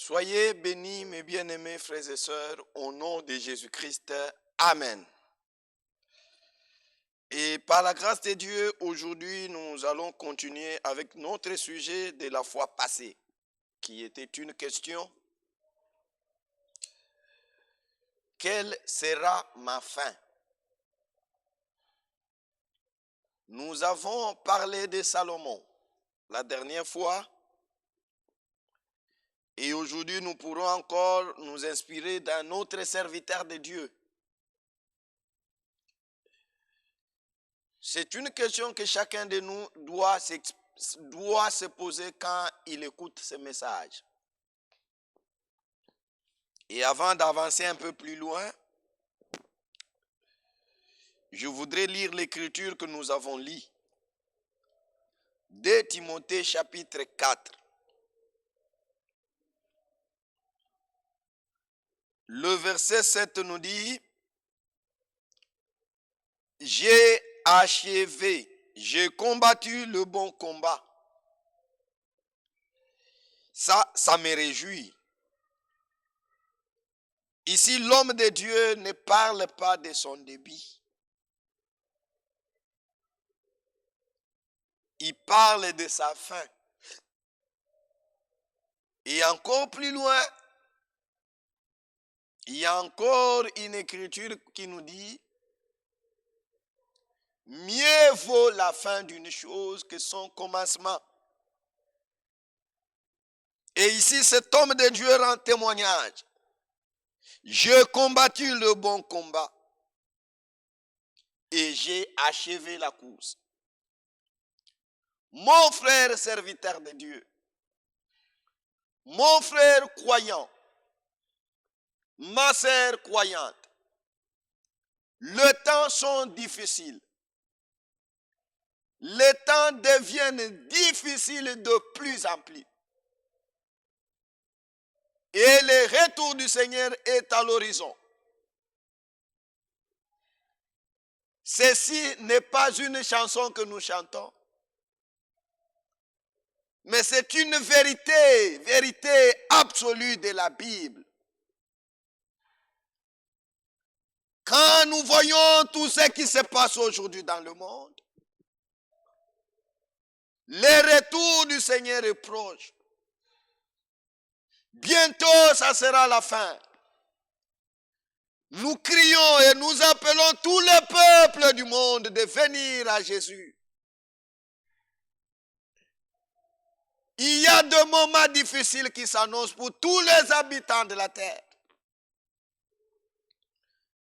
Soyez bénis, mes bien-aimés frères et sœurs, au nom de Jésus-Christ. Amen. Et par la grâce de Dieu, aujourd'hui, nous allons continuer avec notre sujet de la fois passée, qui était une question. Quelle sera ma fin? Nous avons parlé de Salomon la dernière fois. Et aujourd'hui, nous pourrons encore nous inspirer d'un autre serviteur de Dieu. C'est une question que chacun de nous doit se poser quand il écoute ce message. Et avant d'avancer un peu plus loin, je voudrais lire l'écriture que nous avons lue. 2 Timothée chapitre 4. Le verset 7 nous dit, « J'ai achevé, j'ai combattu le bon combat. » Ça me réjouit. Ici, l'homme de Dieu ne parle pas de son débit. Il parle de sa fin. Et encore plus loin, il y a encore une écriture qui nous dit, mieux vaut la fin d'une chose que son commencement. Et ici, cet homme de Dieu rend témoignage. J'ai combattu le bon combat et j'ai achevé la course. Mon frère serviteur de Dieu, mon frère croyant, ma sœur croyante, les temps sont difficiles. Les temps deviennent difficiles de plus en plus. Et le retour du Seigneur est à l'horizon. Ceci n'est pas une chanson que nous chantons, mais c'est une vérité absolue de la Bible. Quand nous voyons tout ce qui se passe aujourd'hui dans le monde, le retour du Seigneur est proche. Bientôt, ça sera la fin. Nous crions et nous appelons tous les peuples du monde de venir à Jésus. Il y a des moments difficiles qui s'annoncent pour tous les habitants de la terre.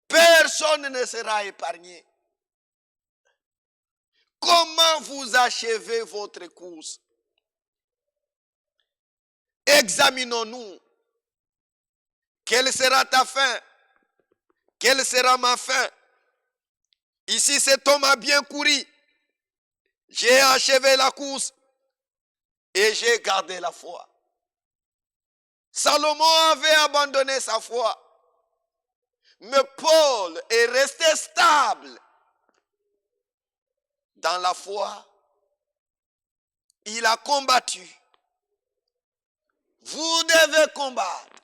Personne ne sera épargné. Comment vous achevez votre course? Examinons-nous. Quelle sera ta fin? Quelle sera ma fin? Ici, cet homme a bien couru. J'ai achevé la course et j'ai gardé la foi. Salomon avait abandonné sa foi. Mais Paul est resté stable dans la foi. Il a combattu. Vous devez combattre.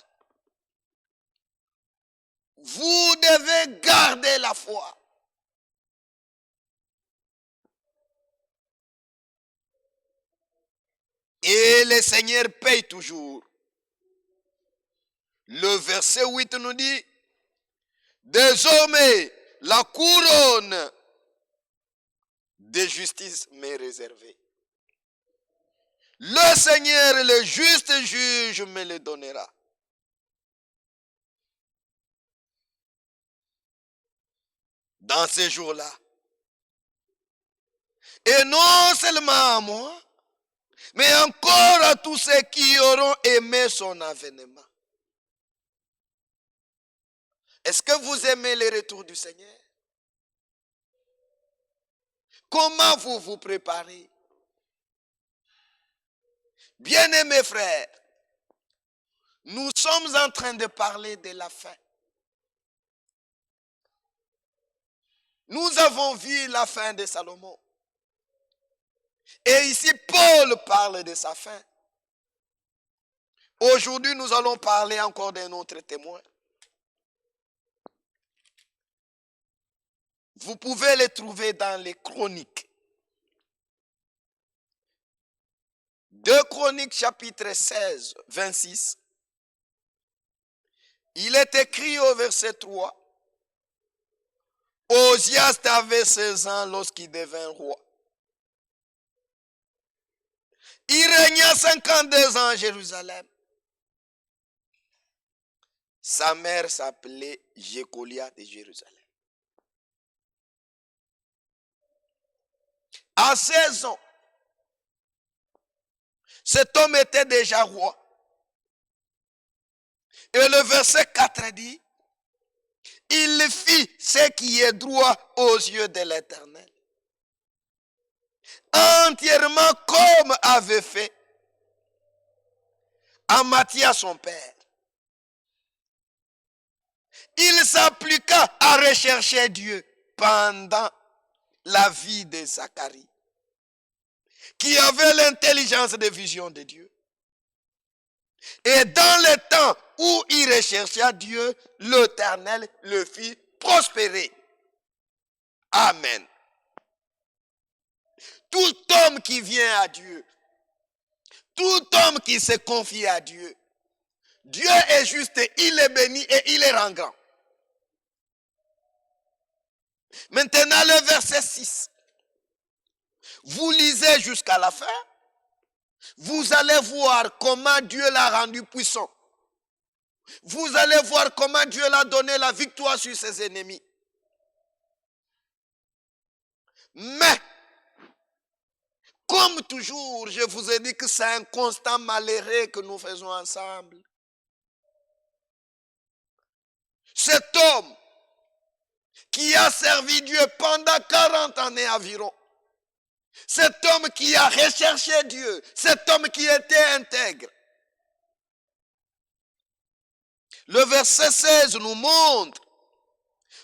Vous devez garder la foi. Et le Seigneur paye toujours. Le verset 8 nous dit, désormais, la couronne de justice m'est réservée. Le Seigneur, le juste juge, me le donnera. Dans ces jours-là. Et non seulement à moi, mais encore à tous ceux qui auront aimé son avènement. Est-ce que vous aimez le retour du Seigneur? Comment vous vous préparez? Bien-aimés frères, nous sommes en train de parler de la fin. Nous avons vu la fin de Salomon. Et ici, Paul parle de sa fin. Aujourd'hui, nous allons parler encore d'un autre témoin. Vous pouvez les trouver dans les Chroniques. 2 Chroniques chapitre 16, 26. Il est écrit au verset 3. Osias avait 16 ans lorsqu'il devint roi. Il régna 52 ans à Jérusalem. Sa mère s'appelait Jécolia de Jérusalem. À 16 ans, cet homme était déjà roi. Et le verset 4 dit, il fit ce qui est droit aux yeux de l'Éternel, entièrement comme avait fait Amathia son père. Il s'appliqua à rechercher Dieu pendant la vie de Zacharie, qui avait l'intelligence de vision de Dieu. Et dans le temps où il rechercha Dieu, l'Éternel le fit prospérer. Amen. Tout homme qui vient à Dieu, tout homme qui se confie à Dieu, Dieu est juste, il est béni et il est rend grand. Maintenant le verset 6. Vous lisez jusqu'à la fin. Vous allez voir comment Dieu l'a rendu puissant. Vous allez voir comment Dieu l'a donné la victoire sur ses ennemis. Mais, comme toujours, je vous ai dit que c'est un constant malheureux que nous faisons ensemble. Cet homme qui a servi Dieu pendant 40 années environ, cet homme qui a recherché Dieu, cet homme qui était intègre. Le verset 16 nous montre,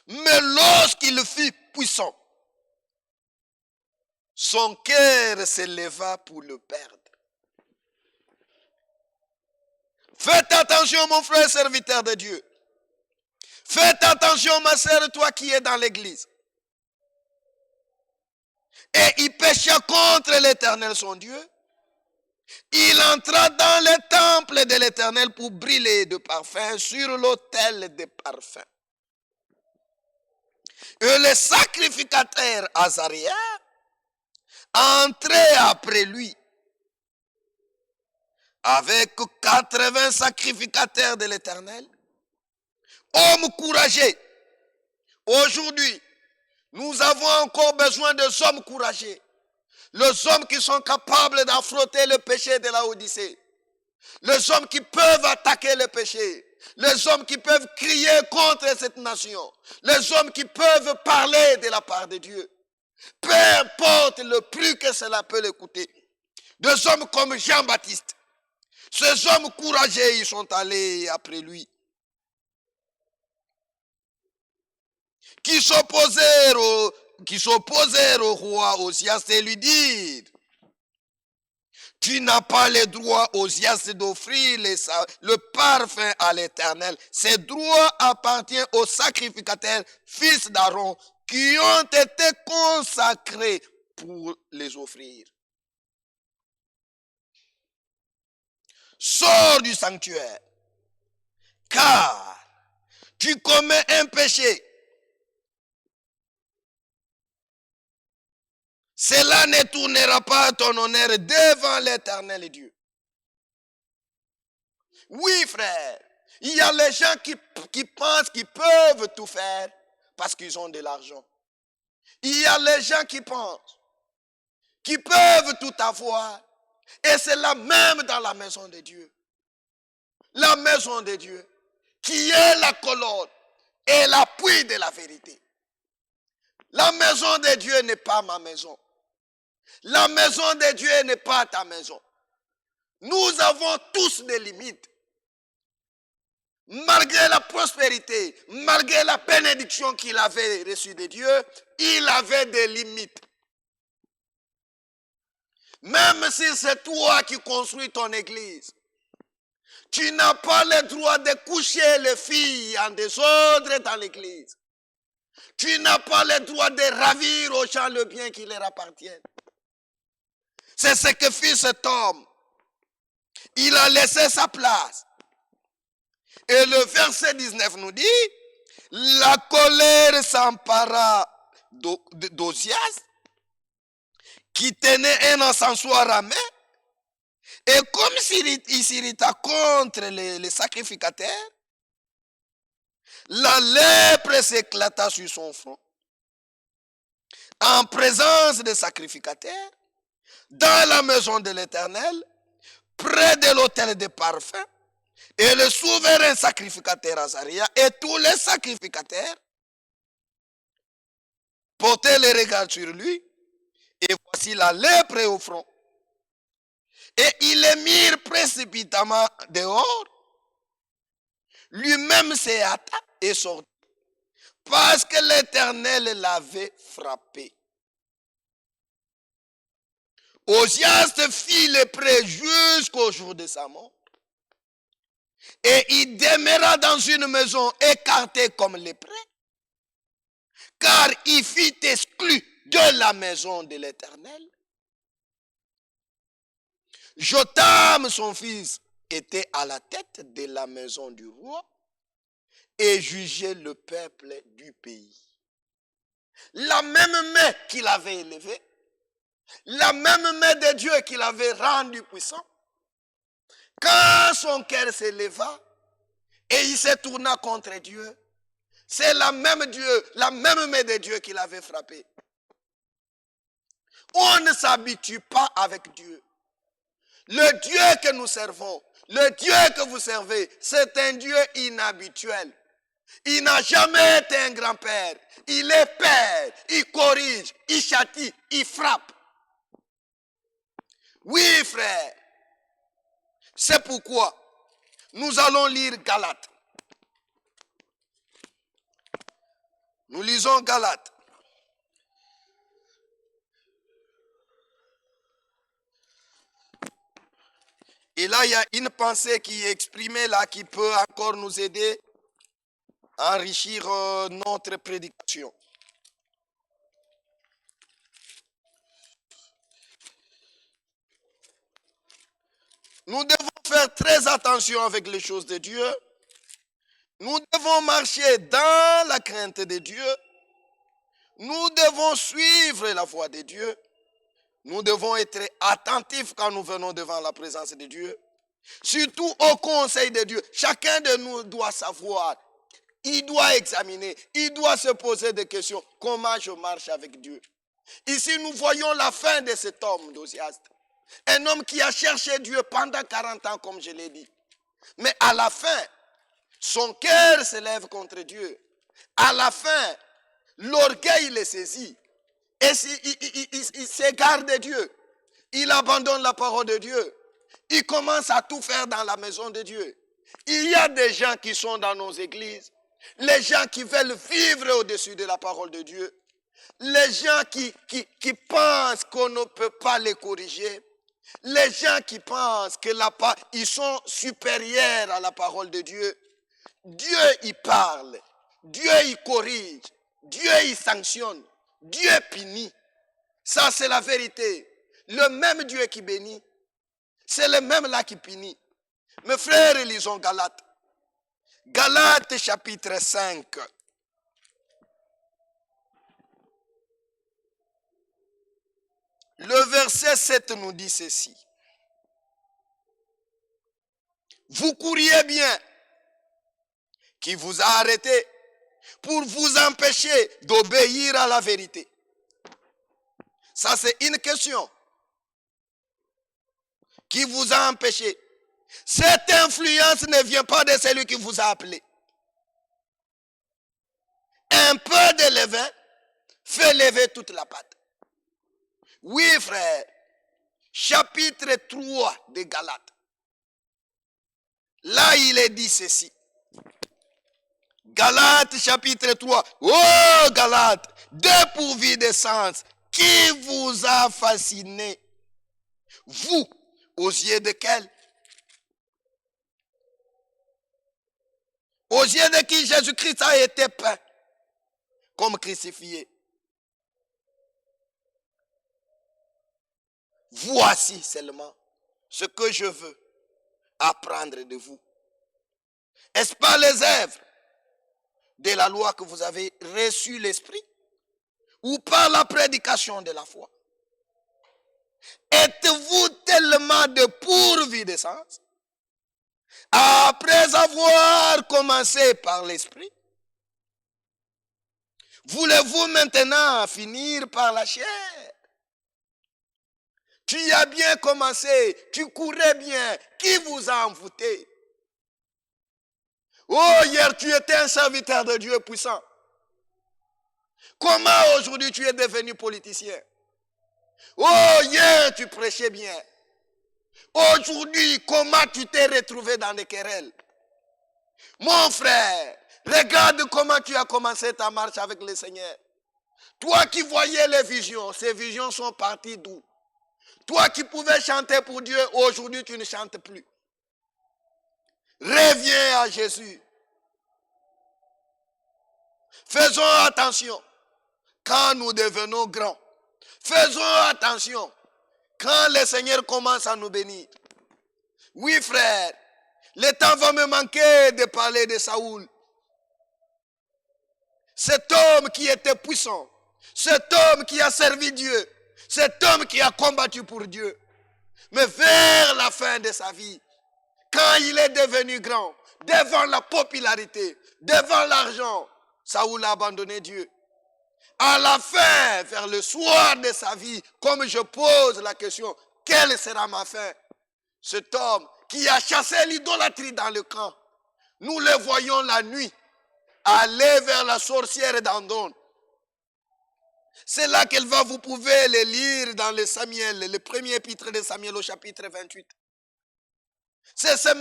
mais lorsqu'il fut puissant, son cœur s'éleva pour le perdre. Faites attention mon frère serviteur de Dieu. Faites attention ma sœur, toi qui es dans l'église. Et il pécha contre l'Éternel son Dieu. Il entra dans le temple de l'Éternel pour brûler de parfums sur l'autel de parfums. Et le sacrificateur Azaria entrait après lui avec 80 sacrificateurs de l'Éternel, hommes courageux. Aujourd'hui, nous avons encore besoin de hommes courageux. Les hommes qui sont capables d'affronter le péché de la Odyssée. Les hommes qui peuvent attaquer le péché. Les hommes qui peuvent crier contre cette nation. Les hommes qui peuvent parler de la part de Dieu. Peu importe le prix que cela peut leur coûter. Des hommes comme Jean-Baptiste. Ces hommes courageux, ils sont allés après lui. Qui s'opposèrent au roi Osias et lui dirent, tu n'as pas le droit, Osias, d'offrir le parfum à l'Éternel. Ce droit appartient aux sacrificateurs, fils d'Aaron, qui ont été consacrés pour les offrir. Sors du sanctuaire, car tu commets un péché. Cela ne tournera pas ton honneur devant l'Éternel Dieu. Oui, frère, il y a les gens qui pensent qu'ils peuvent tout faire parce qu'ils ont de l'argent. Il y a les gens qui pensent qu'ils peuvent tout avoir. Et c'est là même dans la maison de Dieu. La maison de Dieu, qui est la colonne et l'appui de la vérité. La maison de Dieu n'est pas ma maison. La maison de Dieu n'est pas ta maison. Nous avons tous des limites. Malgré la prospérité, malgré la bénédiction qu'il avait reçue de Dieu, il avait des limites. Même si c'est toi qui construis ton église, Tu n'as pas le droit de coucher les filles en désordre dans l'église. Tu n'as pas le droit de ravir aux gens le bien qui leur appartient. C'est ce que fit cet homme. Il a laissé sa place. Et le verset 19 nous dit, la colère s'empara d'Ozias, qui tenait un encensoir à main, et comme il s'irrita contre les sacrificateurs, la lèpre s'éclata sur son front. En présence des sacrificateurs, dans la maison de l'Éternel, près de l'autel des parfums, et le souverain sacrificateur Azaria et tous les sacrificateurs portaient les regards sur lui, et voici la lèpre au front. Et ils les mirent précipitamment dehors. Lui-même s'est hâta et sortit, parce que l'Éternel l'avait frappé. Ozias fit lépreux jusqu'au jour de sa mort. Et il demeura dans une maison écartée comme lépreux, car il fut exclu de la maison de l'Éternel. Jotam, son fils, était à la tête de la maison du roi et jugeait le peuple du pays. La même main qu'il avait élevée, la même main de Dieu qu'il avait rendu puissant, quand son cœur s'éleva et il se tourna contre Dieu, c'est la même Dieu, la même main de Dieu qui l'avait frappé. On ne s'habitue pas avec Dieu. Le Dieu que nous servons, le Dieu que vous servez, c'est un Dieu inhabituel. Il n'a jamais été un grand-père. Il est père, il corrige, il châtie, il frappe. Oui, frère. C'est pourquoi nous allons lire Galates. Nous lisons Galates. Et là, il y a une pensée qui est exprimée là, qui peut encore nous aider à enrichir notre prédication. Nous devons faire très attention avec les choses de Dieu. Nous devons marcher dans la crainte de Dieu. Nous devons suivre la voie de Dieu. Nous devons être attentifs quand nous venons devant la présence de Dieu. Surtout au conseil de Dieu. Chacun de nous doit savoir. Il doit examiner. Il doit se poser des questions. Comment je marche avec Dieu? Ici, nous voyons la fin de cet homme d'Ozias. Un homme qui a cherché Dieu pendant 40 ans, comme je l'ai dit. Mais à la fin, son cœur s'élève contre Dieu. À la fin, l'orgueil le saisit. Et il s'égare de Dieu. Il abandonne la parole de Dieu. Il commence à tout faire dans la maison de Dieu. Il y a des gens qui sont dans nos églises. Les gens qui veulent vivre au-dessus de la parole de Dieu. Les gens qui pensent qu'on ne peut pas les corriger. Les gens qui pensent qu'ils sont supérieurs à la parole de Dieu. Dieu, il parle. Dieu, il corrige. Dieu, il sanctionne. Dieu punit. Ça, c'est la vérité. Le même Dieu qui bénit, c'est le même là qui punit. Mes frères, lisons Galates. Galates chapitre 5. Le verset 7 nous dit ceci. Vous courriez bien, qui vous a arrêté pour vous empêcher d'obéir à la vérité. Ça, c'est une question. Qui vous a empêché? Cette influence ne vient pas de celui qui vous a appelé. Un peu de levain fait lever toute la pâte. Oui, frère. Chapitre 3 de Galates. Là, il est dit ceci. Galates chapitre 3. Oh, Galates, dépourvu de sens, qui vous a fasciné? Vous, aux yeux de quel? aux yeux de qui Jésus-Christ a été peint comme crucifié. Voici seulement ce que je veux apprendre de vous. Est-ce pas les œuvres de la loi que vous avez reçu l'Esprit ou par la prédication de la foi? Êtes-vous tellement de pourvu de sens après avoir commencé par l'Esprit? Voulez-vous maintenant finir par la chair? Tu y as bien commencé, tu courais bien, qui vous a envoûté? Oh, hier tu étais un serviteur de Dieu puissant. Comment aujourd'hui tu es devenu politicien? Oh, hier tu prêchais bien. Aujourd'hui, comment tu t'es retrouvé dans les querelles? Mon frère, regarde comment tu as commencé ta marche avec le Seigneur. Toi qui voyais les visions, ces visions sont parties d'où? Toi qui pouvais chanter pour Dieu, aujourd'hui tu ne chantes plus. Reviens à Jésus. Faisons attention quand nous devenons grands. Faisons attention quand le Seigneur commence à nous bénir. Oui frère, le temps va me manquer de parler de Saoul. Cet homme qui était puissant, cet homme qui a servi Dieu, cet homme qui a combattu pour Dieu. Mais vers la fin de sa vie, quand il est devenu grand, devant la popularité, devant l'argent, Saoul a abandonné Dieu. À la fin, vers le soir de sa vie, comme je pose la question, quelle sera ma fin? Cet homme qui a chassé l'idolâtrie dans le camp, nous le voyons la nuit, aller vers la sorcière d'Andon. C'est là qu'elle va, vous pouvez le lire dans le Samuel, le premier épître de Samuel au chapitre 28. C'est ce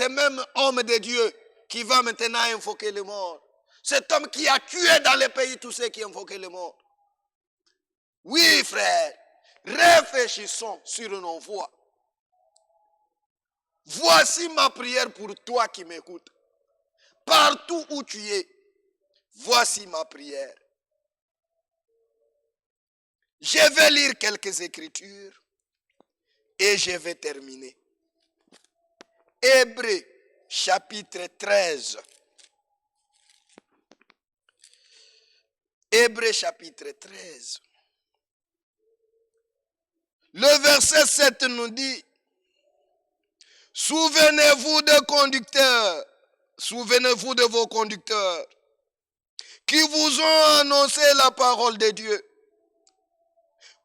même homme de Dieu qui va maintenant invoquer le mort. Cet homme qui a tué dans le pays tous ceux qui invoquaient le mort. Oui, frère, réfléchissons sur nos voies. Voici ma prière pour toi qui m'écoutes. Partout où tu es, voici ma prière. Je vais lire quelques écritures et je vais terminer. Hébreux chapitre 13. Hébreux chapitre 13. Le verset 7 nous dit, souvenez-vous des conducteurs, souvenez-vous de vos conducteurs qui vous ont annoncé la parole de Dieu.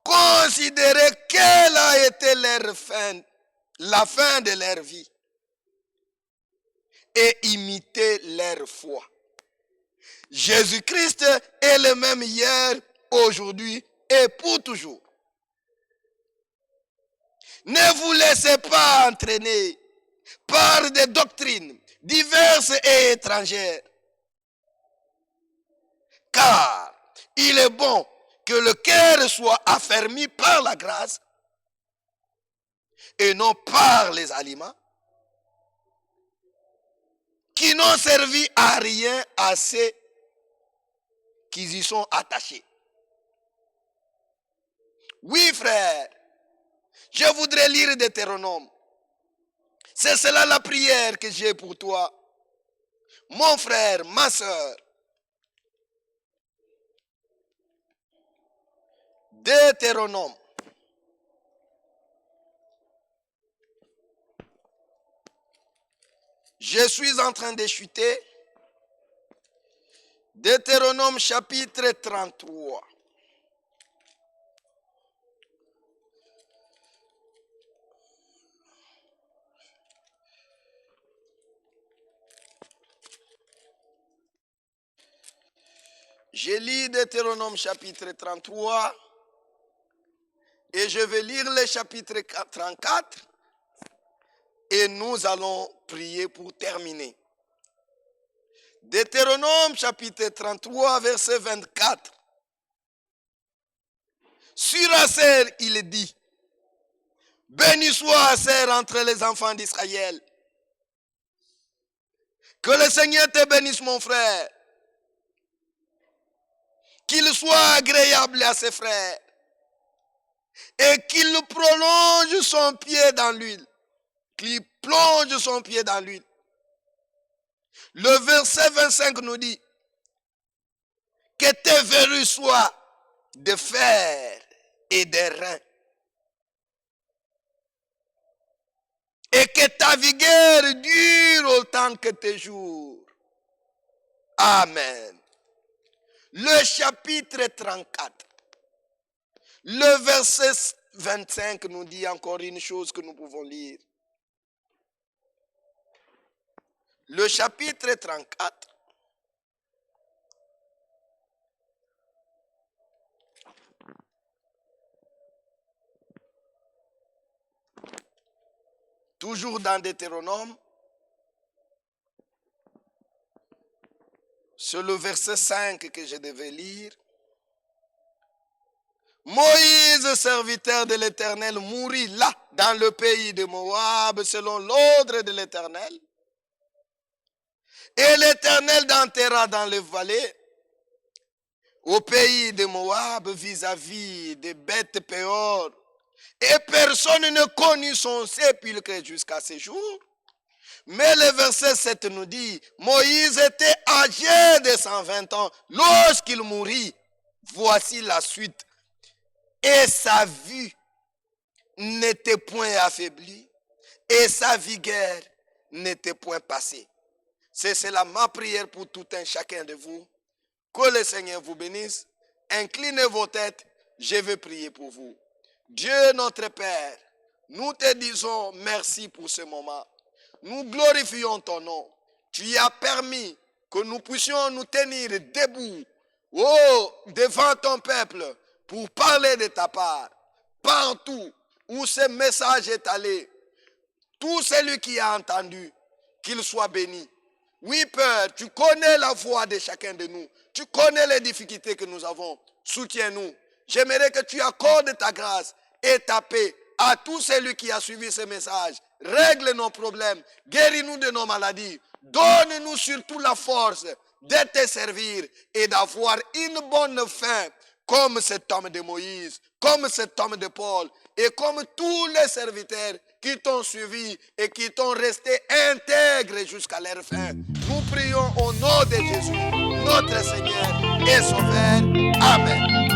Considérez quelle a été leur fin, la fin de leur vie, et imitez leur foi. Jésus-Christ est le même hier, aujourd'hui et pour toujours. Ne vous laissez pas entraîner par des doctrines diverses et étrangères, car il est bon que le cœur soit affermi par la grâce et non par les aliments qui n'ont servi à rien à ceux qui y sont attachés. Oui, frère, je voudrais lire Deutéronome. C'est cela la prière que j'ai pour toi. Mon frère, ma soeur. Deutéronome. Je suis en train de chuter. Deutéronome chapitre 33. Je lis Deutéronome chapitre 33 et je vais lire le chapitre 34 et nous allons prier pour terminer. Deutéronome chapitre 33 verset 24. Sur Aser, il dit, béni soit Aser entre les enfants d'Israël. Que le Seigneur te bénisse, mon frère. Qu'il soit agréable à ses frères. Et qu'il prolonge son pied dans l'huile. Qu'il plonge son pied dans l'huile. Le verset 25 nous dit que tes verrues soient de fer et de rein. Et que ta vigueur dure autant que tes jours. Amen. Le chapitre 34, le verset 25 nous dit encore une chose que nous pouvons lire. Le chapitre 34, toujours dans Deutéronome, c'est le verset 5 que je devais lire. Moïse, serviteur de l'Éternel, mourut là, dans le pays de Moab, selon l'ordre de l'Éternel. Et l'Éternel l'enterra dans les vallées, au pays de Moab, vis-à-vis des bêtes Péor. Et personne ne connut son sépulcre jusqu'à ce jour. Mais le verset 7 nous dit, Moïse était âgé de 120 ans lorsqu'il mourut. Voici la suite. Et sa vue n'était point affaiblie, et sa vigueur n'était point passée. C'est cela ma prière pour tout un chacun de vous. Que le Seigneur vous bénisse. Inclinez vos têtes, je vais prier pour vous. Dieu notre Père, nous te disons merci pour ce moment. Nous glorifions ton nom. Tu as permis que nous puissions nous tenir debout, devant ton peuple, pour parler de ta part. Partout où ce message est allé, tout celui qui a entendu, qu'il soit béni. Oui, Père, tu connais la voix de chacun de nous. Tu connais les difficultés que nous avons. Soutiens-nous. J'aimerais que tu accordes ta grâce et ta paix à tout celui qui a suivi ce message. Règle nos problèmes. Guéris-nous de nos maladies. Donne-nous surtout la force de te servir et d'avoir une bonne fin comme cet homme de Moïse, comme cet homme de Paul et comme tous les serviteurs qui t'ont suivi et qui t'ont resté intègres jusqu'à leur fin. Nous prions au nom de Jésus, notre Seigneur et Sauveur. Amen.